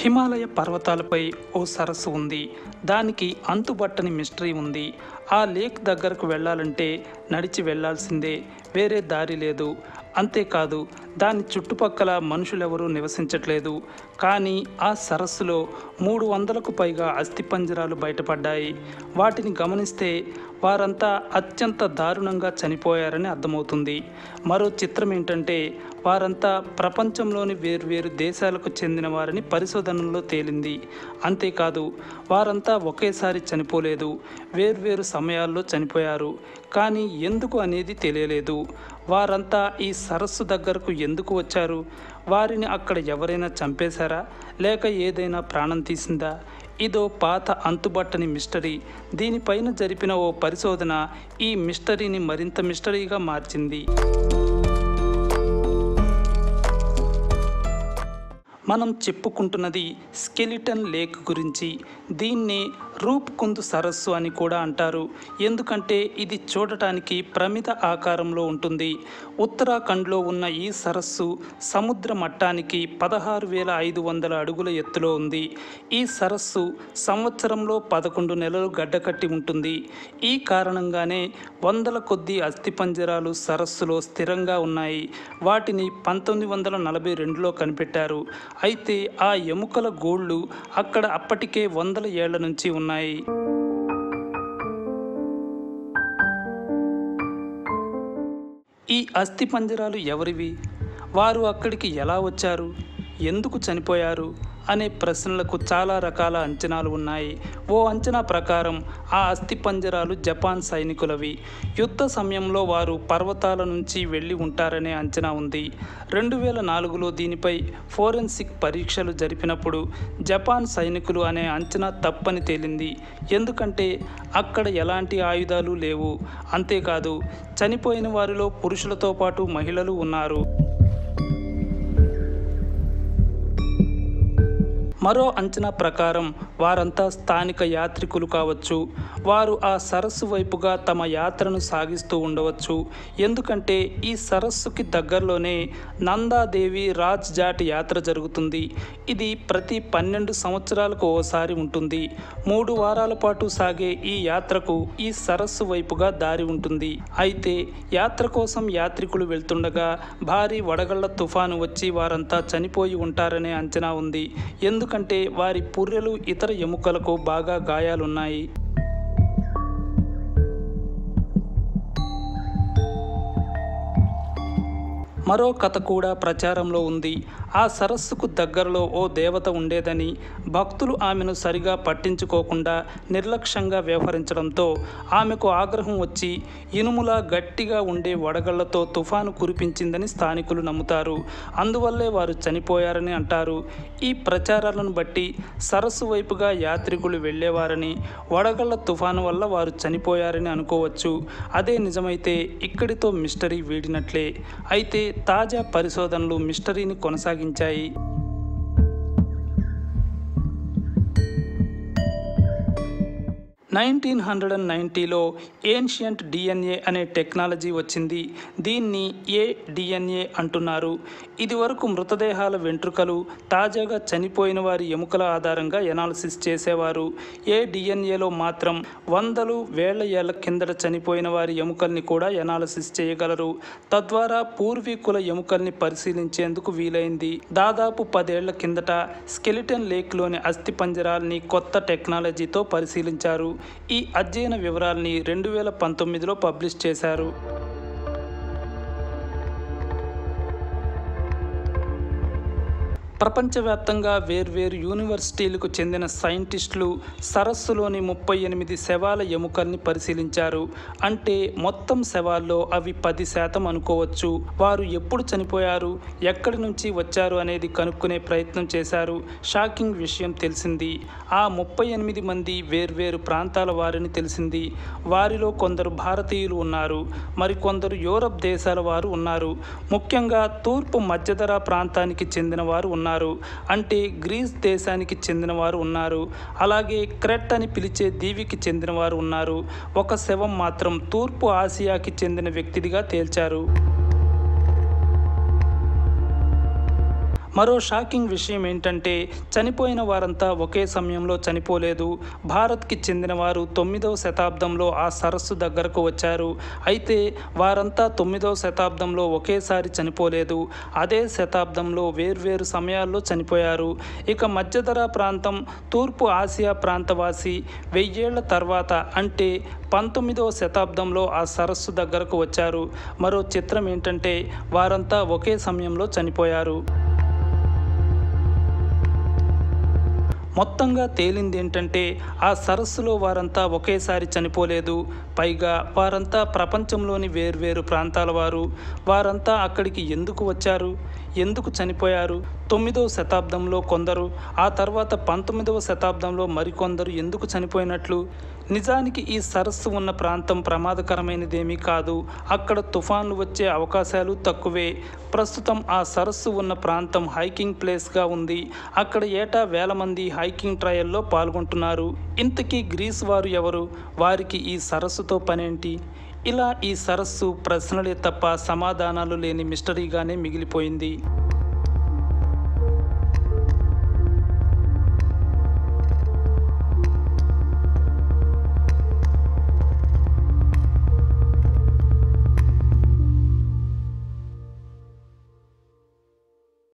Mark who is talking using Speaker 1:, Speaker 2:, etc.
Speaker 1: హిమాలయ పర్వతాలపై ఓ సరస్సు ఉంది. దానికి అంతుబట్టని మిస్టరీ ఉంది. ఆ లేక్ దగ్గరకు వెళ్ళాలంటే నడిచి వెళ్ళాల్సిందే, వేరే దారి లేదు. అంతేకాదు, దాని చుట్టుపక్కల మనుషులెవరూ నివసించట్లేదు. కానీ ఆ సరస్సులో 300కు పైగా అస్థిపంజరాలు బయటపడ్డాయి. వాటిని గమనిస్తే వారంతా అత్యంత దారుణంగా చనిపోయారని అర్థమవుతుంది. మరో చిత్రం ఏంటంటే, వారంతా ప్రపంచంలోని వేర్వేరు దేశాలకు చెందిన వారని పరిశోధనల్లో తేలింది. అంతేకాదు, వారంతా ఒకేసారి చనిపోలేదు, వేర్వేరు సమయాల్లో చనిపోయారు. కానీ ఎందుకు అనేది తెలియలేదు. వారంతా ఈ సరస్సు దగ్గరకు ఎందుకు వచ్చారు? వారిని అక్కడ ఎవరైనా చంపేశారా, లేక ఏదైనా ప్రాణం తీసిందా? ఇదో పాత అంతుబట్టని మిస్టరీ. దీనిపైన జరిపిన ఓ పరిశోధన ఈ మిస్టరీని మరింత మిస్టరీగా మార్చింది. మనం చెప్పుకుంటున్నది స్కెలిటన్ లేక్ గురించి. దీన్ని రూప్కుంద్ సరస్సు అని కూడా అంటారు. ఎందుకంటే ఇది చూడటానికి ప్రమిద ఆకారంలో ఉంటుంది. ఉత్తరాఖండ్లో ఉన్న ఈ సరస్సు సముద్ర మట్టానికి 16,500 అడుగుల ఎత్తులో ఉంది. ఈ సరస్సు సంవత్సరంలో 11 నెలలు గడ్డకట్టి ఉంటుంది. ఈ కారణంగానే వందల కొద్దీ అస్థిపంజరాలు సరస్సులో స్థిరంగా ఉన్నాయి. వాటిని 1942లో కనిపెట్టారు. అయితే ఆ ఎముకల గోళ్ళు అక్కడ అప్పటికే వందల ఏళ్ల నుంచి ఉన్నాయి. ఈ అస్థిపంజరాలు ఎవరివి? వారు అక్కడికి ఎలా వచ్చారు? ఎందుకు చనిపోయారు అనే ప్రశ్నలకు చాలా రకాల అంచనాలు ఉన్నాయి. ఓ అంచనా ప్రకారం ఆ అస్థిపంజరాలు జపాన్ సైనికులవి. యుద్ధ సమయంలో వారు పర్వతాల నుంచి వెళ్ళి ఉంటారనే అంచనా ఉంది. 2004లో దీనిపై ఫోరెన్సిక్ పరీక్షలు జరిపినప్పుడు జపాన్ సైనికులు అనే అంచనా తప్పని తేలింది. ఎందుకంటే అక్కడ ఎలాంటి ఆయుధాలు లేవు. అంతేకాదు, చనిపోయిన వారిలో పురుషులతో పాటు మహిళలు ఉన్నారు. మరో అంచనా ప్రకారం వారంతా స్థానిక యాత్రికులు కావచ్చు. వారు ఆ సరస్సు వైపుగా తమ యాత్రను సాగిస్తూ ఉండవచ్చు. ఎందుకంటే ఈ సరస్సుకి దగ్గరలోనే నందాదేవి రాజ్ జాట్ యాత్ర జరుగుతుంది. ఇది ప్రతి 12 సంవత్సరాలకు ఓసారి ఉంటుంది. 3 వారాల పాటు సాగే ఈ యాత్రకు ఈ సరస్సు వైపుగా దారి ఉంటుంది. అయితే యాత్ర కోసం యాత్రికులు వెళ్తుండగా భారీ వడగళ్ల తుఫాను వచ్చి వారంతా చనిపోయి ఉంటారనే అంచనా ఉంది. ఎందుకంటే వారి పుర్రెలు, ఇతర ఎముకలకు బాగా గాయాలున్నాయి. మరో కథ కూడా ప్రచారంలో ఉంది. ఆ సరస్సుకు దగ్గరలో ఓ దేవత ఉండేదని, భక్తులు ఆమెను సరిగా పట్టించుకోకుండా నిర్లక్ష్యంగా వ్యవహరించడంతో ఆమెకు ఆగ్రహం వచ్చి ఇనుములా గట్టిగా ఉండే వడగళ్లతో తుఫాను కురిపించిందని స్థానికులు నమ్ముతారు. అందువల్లే వారు చనిపోయారని అంటారు. ఈ ప్రచారాలను బట్టి సరస్సు వైపుగా యాత్రికులు వెళ్ళేవారని, వడగళ్ల తుఫాను వల్ల వారు చనిపోయారని అనుకోవచ్చు. అదే నిజమైతే ఇక్కడితో మిస్టరీ వీడినట్లే. అయితే తాజా పరిశోధనలు మిస్టరీని కొనసాగించాయి. 1990లో ఏన్షియంట్ డిఎన్ఏ అనే టెక్నాలజీ వచ్చింది. దీన్ని ఏ-డిఎన్ఏ అంటున్నారు. ఇదివరకు మృతదేహాల వెంట్రుకలు, తాజాగా చనిపోయిన వారి ఎముకల ఆధారంగా ఎనాలిసిస్ చేసేవారు. ఏ-డిఎన్ఏలో మాత్రం వందలు, వేల ఏళ్ల కిందట చనిపోయిన వారి ఎముకల్ని కూడా ఎనాలిసిస్ చేయగలరు. తద్వారా పూర్వీకుల ఎముకల్ని పరిశీలించేందుకు వీలైంది. దాదాపు 10 ఏళ్ల కిందట స్కెలిటన్ లేక్లోని అస్థిపంజరాల్ని కొత్త టెక్నాలజీతో పరిశీలించారు. ఈ అధ్యయన వివరాల్ని 2019లో పబ్లిష్ చేశారు. ప్రపంచవ్యాప్తంగా వేర్వేరు యూనివర్సిటీలకు చెందిన సైంటిస్టులు సరస్సులోని 38 శవాల ఎముకల్ని పరిశీలించారు. అంటే మొత్తం శవాల్లో అవి 10% అనుకోవచ్చు. వారు ఎప్పుడు చనిపోయారు, ఎక్కడి నుంచి వచ్చారు అనేది కనుక్కునే ప్రయత్నం చేశారు. షాకింగ్ విషయం తెలిసింది. ఆ 38 మంది వేర్వేరు ప్రాంతాల వారిని తెలిసింది. వారిలో కొందరు భారతీయులు ఉన్నారు, మరికొందరు యూరప్ దేశాల వారు ఉన్నారు. ముఖ్యంగా తూర్పు మధ్యధరా ప్రాంతానికి చెందిన వారు ఉన్నారు. అంటే గ్రీస్ దేశానికి చెందిన వారు ఉన్నారు. అలాగే క్రెట్ అని పిలిచే దీవికి చెందిన వారు ఉన్నారు. ఒక శవం మాత్రం తూర్పు ఆసియాకి చెందిన వ్యక్తిదిగా తేల్చారు. మరో షాకింగ్ విషయం ఏంటంటే చనిపోయిన వారంతా ఒకే సమయంలో చనిపోలేదు. భారత్కి చెందిన వారు 9వ శతాబ్దంలో ఆ సరస్సు దగ్గరకు వచ్చారు. అయితే వారంతా 9వ శతాబ్దంలో ఒకేసారి చనిపోలేదు. అదే శతాబ్దంలో వేర్వేరు సమయాల్లో చనిపోయారు. ఇక మధ్యధరా ప్రాంతం, తూర్పు ఆసియా ప్రాంతవాసి 1000 ఏళ్ల తర్వాత అంటే 19వ శతాబ్దంలో ఆ సరస్సు దగ్గరకు వచ్చారు. మరో చిత్రం ఏంటంటే వారంతా ఒకే సమయంలో చనిపోయారు. మొత్తంగా తేలింది ఏంటంటే ఆ సరస్సులో వారంతా ఒకేసారి చనిపోలేదు. పైగా వారంతా ప్రపంచంలోని వేర్వేరు ప్రాంతాల వారు. వారంతా అక్కడికి ఎందుకు వచ్చారు, ఎందుకు చనిపోయారు? 9వ శతాబ్దంలో కొందరు, ఆ తర్వాత 19వ శతాబ్దంలో మరికొందరు ఎందుకు చనిపోయినట్లు? నిజానికి ఈ సరస్సు ఉన్న ప్రాంతం ప్రమాదకరమైనదేమీ కాదు. అక్కడ తుఫాన్లు వచ్చే అవకాశాలు తక్కువే. ప్రస్తుతం ఆ సరస్సు ఉన్న ప్రాంతం హైకింగ్ ప్లేస్గా ఉంది. అక్కడ ఏటా వేల మంది హైకింగ్ ట్రయల్లో పాల్గొంటున్నారు. ఇంతకీ గ్రీస్ వారు ఎవరు? వారికి ఈ సరస్సుతో పనేంటి? ఇలా ఈ సరస్సు ప్రశ్నలే తప్ప సమాధానాలు లేని మిస్టరీగానే మిగిలిపోయింది.